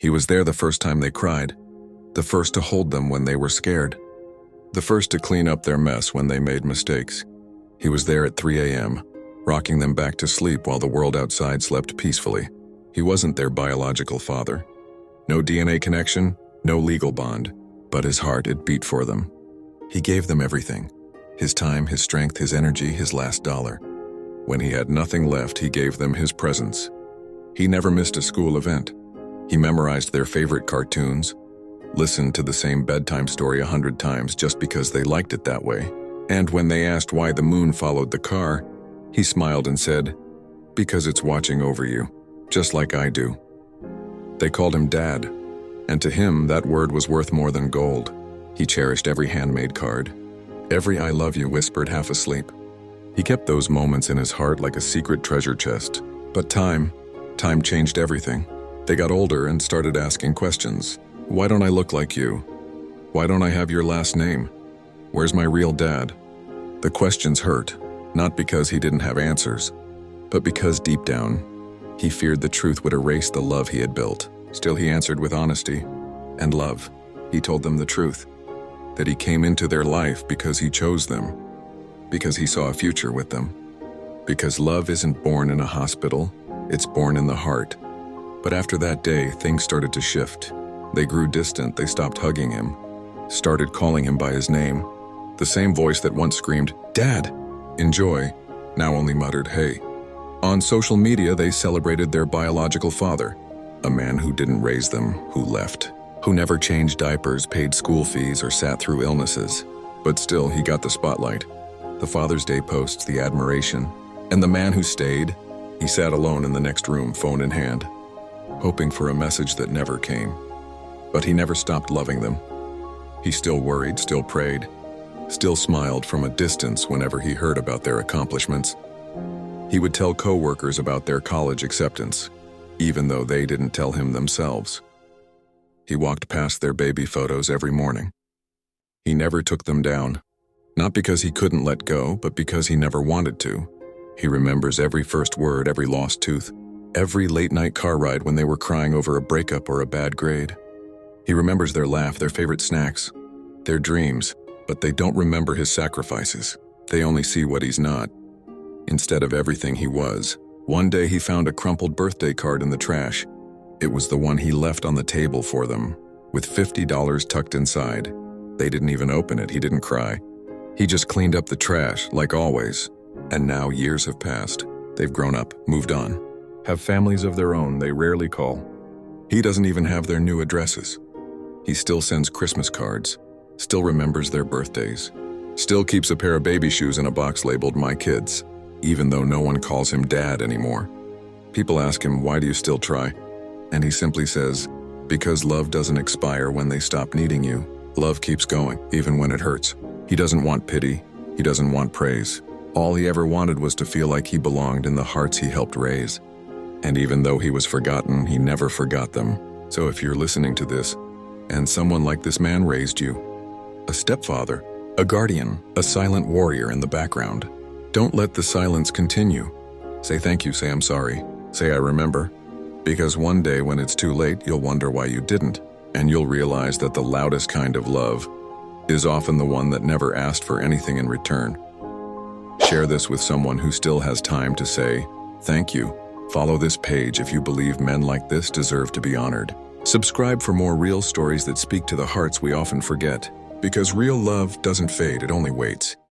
He was there the first time they cried, the first to hold them when they were scared, the first to clean up their mess when they made mistakes. He was there at 3 a.m., rocking them back to sleep while the world outside slept peacefully. He wasn't their biological father. No DNA connection, no legal bond, but his heart, it beat for them. He gave them everything. His time, his strength, his energy, his last dollar. When he had nothing left, he gave them his presence. He never missed a school event. He memorized their favorite cartoons, listened to the same bedtime story 100 times just because they liked it that way. And when they asked why the moon followed the car, he smiled and said, "Because it's watching over you, just like I do." They called him Dad, and to him that word was worth more than gold. He cherished every handmade card, every "I love you" whispered half asleep. He kept those moments in his heart like a secret treasure chest. But time changed everything. They got older and started asking questions. Why don't I look like you? Why don't I have your last name? Where's my real dad? The questions hurt, not because he didn't have answers, but because deep down, he feared the truth would erase the love he had built. Still, he answered with honesty and love. He told them the truth, that he came into their life because he chose them, because he saw a future with them, because love isn't born in a hospital, it's born in the heart. But after that day, things started to shift. They grew distant, they stopped hugging him, started calling him by his name. The same voice that once screamed, "Dad!" in joy, now only muttered, "Hey." On social media, they celebrated their biological father, a man who didn't raise them, who left, who never changed diapers, paid school fees, or sat through illnesses. But still, he got the spotlight, the Father's Day posts, the admiration. And the man who stayed, he sat alone in the next room, phone in hand, hoping for a message that never came. But he never stopped loving them. He still worried, still prayed, still smiled from a distance whenever he heard about their accomplishments. He would tell coworkers about their college acceptance, even though they didn't tell him themselves. He walked past their baby photos every morning. He never took them down, not because he couldn't let go, but because he never wanted to. He remembers every first word, every lost tooth, every late-night car ride when they were crying over a breakup or a bad grade. He remembers their laugh, their favorite snacks, their dreams, but they don't remember his sacrifices. They only see what he's not, instead of everything he was. One day he found a crumpled birthday card in the trash. It was the one he left on the table for them, with $50 tucked inside. They didn't even open it, he didn't cry. He just cleaned up the trash, like always. And now years have passed. They've grown up, moved on, have families of their own they rarely call. He doesn't even have their new addresses. He still sends Christmas cards, still remembers their birthdays, still keeps a pair of baby shoes in a box labeled "My Kids," even though no one calls him Dad anymore. People ask him, "Why do you still try?" And he simply says, "Because love doesn't expire when they stop needing you. Love keeps going, even when it hurts." He doesn't want pity. He doesn't want praise. All he ever wanted was to feel like he belonged in the hearts he helped raise. And even though he was forgotten, he never forgot them. So if you're listening to this, and someone like this man raised you, a stepfather, a guardian, a silent warrior in the background, don't let the silence continue. Say thank you, say I'm sorry, say I remember. Because one day when it's too late, you'll wonder why you didn't, and you'll realize that the loudest kind of love is often the one that never asked for anything in return. Share this with someone who still has time to say thank you. Follow this page if you believe men like this deserve to be honored. Subscribe for more real stories that speak to the hearts we often forget. Because real love doesn't fade, it only waits.